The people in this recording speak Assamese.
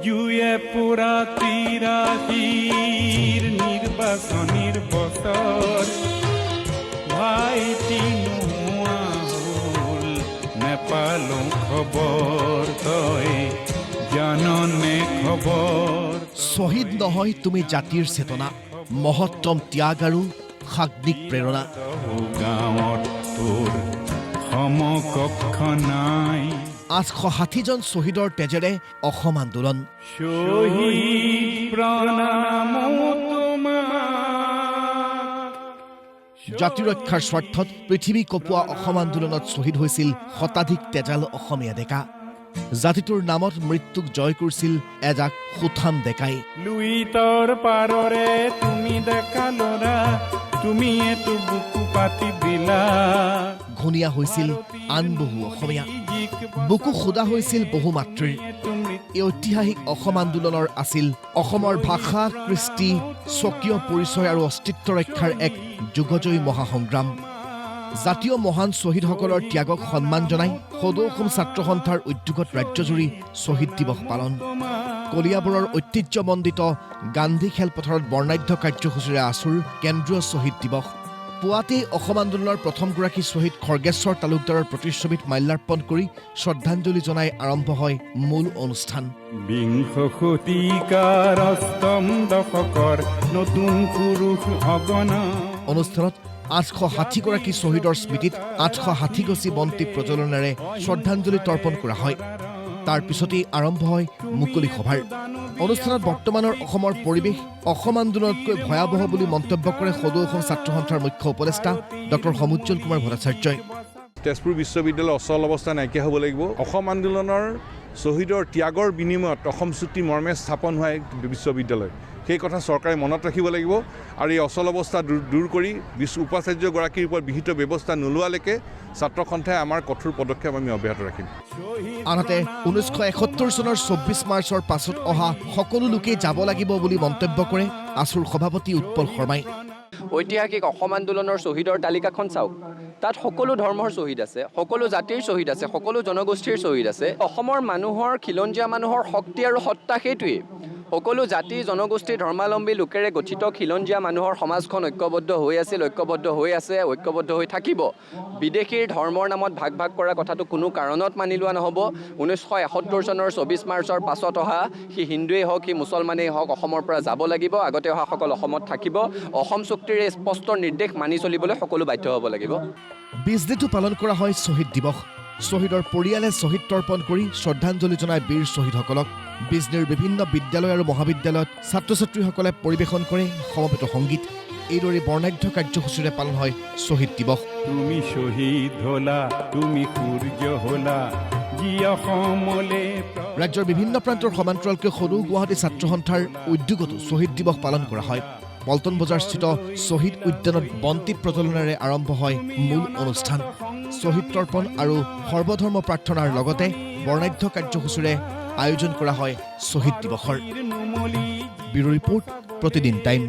জুয়ে পুৰা তিৰাশিৰ নিৰ্বাচনীৰ বছৰ ভাইটি নোহোৱা হ'ল নেপালো খবৰ তই জাননে খবৰ শহীদ নহয় তুমি জাতিৰ চেতনা মহত্তম ত্যাগ আৰু সাগ্নিক প্ৰেৰণা গাঁৱত তোৰ সমকক্ষ নাই 860 জন শ্বহীদৰ তেজেৰে অসম আন্দোলন শহীদ প্ৰণাম জাতি ৰক্ষাৰ স্বাৰ্থত পৃথিৱী কঁপোৱা অসম আন্দোলনত শ্বহীদ হৈছিল শতাধিক তেজাল অসমীয়া ডেকা জাতিটোৰ নামত মৃত্যুক জয় কৰিছিল এজাক সুঠাম ডেকাই লুইতৰ পাৰৰে তুমি দেখা ল'ৰা তুমি এটো বুকু পাতি দিলা ঘূণীয়া হৈছিল আন বহু অসমীয়া বুকু সোধা হৈছিল বহু মাতৃৰ এই ঐতিহাসিক অসম আন্দোলনৰ আছিল অসমৰ ভাষা কৃষ্টি স্বকীয় পৰিচয় আৰু অস্তিত্ব ৰক্ষাৰ এক যুগজয়ী মহাসংগ্ৰাম জাতীয় মহান শ্বহীদসকলৰ ত্যাগক সন্মান জনাই সদৌ অসম ছাত্ৰ সন্থাৰ উদ্যোগত ৰাজ্যজুৰি শ্বহীদ দিৱস পালন কলিয়াবৰৰ ঐতিহ্যমণ্ডিত গান্ধী খেলপথাৰত বৰ্ণাঢ্য কাৰ্যসূচীৰে আছুৰ কেন্দ্ৰীয় শ্বহীদ দিৱস পুৱাতেই অসম আন্দোলনৰ প্ৰথমগৰাকী শ্বহীদ খৰ্গেশ্বৰ তালুকদাৰৰ প্ৰতিচ্ছবিত মাল্যাৰ্পণ কৰি শ্ৰদ্ধাঞ্জলি জনাই আৰম্ভ হয় মূল অনুষ্ঠান বিংশ শতিকাৰ অষ্টম দশকৰ নতুন পুৰুষ অগণন অনুষ্ঠানত 860 গৰাকী শ্বহীদৰ স্মৃতিত 860 গছি বন্তি প্ৰজ্বলনেৰে শ্ৰদ্ধাঞ্জলি তৰ্পণ কৰা হয় তাৰ পিছতেই আৰম্ভ হয় মুকলি সভাৰ অনুষ্ঠানত বৰ্তমানৰ অসমৰ পৰিৱেশ অসম আন্দোলনতকৈ ভয়াৱহ বুলি মন্তব্য কৰে সদৌ অসম ছাত্ৰ সন্থাৰ মুখ্য উপদেষ্টা ডক্টৰ সমুজ্জ্বল কুমাৰ ভট্টাচাৰ্যই তেজপুৰ বিশ্ববিদ্যালয় অচল অৱস্থা নাইকিয়া হ'ব লাগিব অসম আন্দোলনৰ শ্বহীদৰ ত্যাগৰ বিনিময়ত অসম চুক্তি মৰ্মে স্থাপন হয় বিশ্ববিদ্যালয় সেই কথা চৰকাৰে মনত ৰাখিব লাগিব আৰু এই অচল অৱস্থা দূৰ কৰি উপাচাৰ্যগৰাকীৰ ওপৰত বিহিত ব্যৱস্থা নোলোৱালৈকে ছাত্ৰ সন্থাই আমাৰ কঠোৰ পদক্ষেপ আমি অব্যাহত ৰাখিম আনহাতে 1971 চনৰ 24 মাৰ্চৰ পাছত অহা সকলো লোকে যাব লাগিব বুলি মন্তব্য কৰে আছুৰ সভাপতি উৎপল শৰ্মাই ঐতিহাসিক অসম আন্দোলনৰ শ্বহীদৰ তালিকাখন চাওক তাত সকলো ধৰ্মৰ শ্বহীদ আছে সকলো জাতিৰ শ্বহীদ আছে সকলো জনগোষ্ঠীৰ শ্বহীদ আছে অসমৰ মানুহৰ খিলঞ্জীয়া মানুহৰ শক্তি আৰু সত্তা সেইটোৱেই সকলো জাতি জনগোষ্ঠী ধৰ্মাৱলম্বী লোকেৰে গঠিত খিলঞ্জীয়া মানুহৰ সমাজখন ঐক্যবদ্ধ হৈ আছিল ঐক্যবদ্ধ হৈ আছে ঐক্যবদ্ধ হৈ থাকিব বিদেশীৰ ধৰ্মৰ নামত ভাগ ভাগ কৰা কথাটো কোনো কাৰণত মানি লোৱা নহ'ব 1971 চনৰ 24 মাৰ্চৰ পাছত অহা সি হিন্দুৱেই হওক সি মুছলমানেই হওক অসমৰ পৰা যাব লাগিব আগতে অহাসকল অসমত থাকিব অসম চুক্তিৰ স্পষ্ট নিৰ্দেশ মানি চলিবলৈ সকলো বাধ্য হ'ব লাগিব বিজনেটো পালন কৰা হয় শ্বহীদ দিৱস শ্বহীদৰ পৰিয়ালে শ্বহীদ তৰ্পণ কৰি শ্ৰদ্ধাঞ্জলি জনায় বীৰ শ্বহীদসকলক বিজনীৰ বিভিন্ন বিদ্যালয় আৰু মহাবিদ্যালয়ত ছাত্ৰ ছাত্ৰীসকলে পৰিৱেশন কৰে সমবেত সংগীত এইদৰে বৰ্ণাঢ্য কাৰ্যসূচীৰে পালন হয় শ্বহীদ দিৱস তুমি শহীদ হলা তুমি সূৰ্য হলা যি অসমলে ৰাজ্যৰ বিভিন্ন প্ৰান্তৰ সমান্তৰালকৈ সদৌ গুৱাহাটী ছাত্ৰ সন্থাৰ উদ্যোগতো শ্বহীদ দিৱস পালন কৰা হয় পল্টন বজাৰস্থিত শ্বহীদ উদ্যানত বন্তি প্ৰজ্বলনেৰে আৰম্ভ হয় মূল অনুষ্ঠান শ্বহীদ তৰ্পণ আৰু সৰ্বধৰ্ম প্ৰাৰ্থনাৰ লগতে বৰ্ণাঢ্য কাৰ্যসূচীৰে আয়োজন কৰা হয় শ্বহীদ দিৱসৰ ব্যুৰ ৰিপৰ্ট প্ৰতিদিন টাইম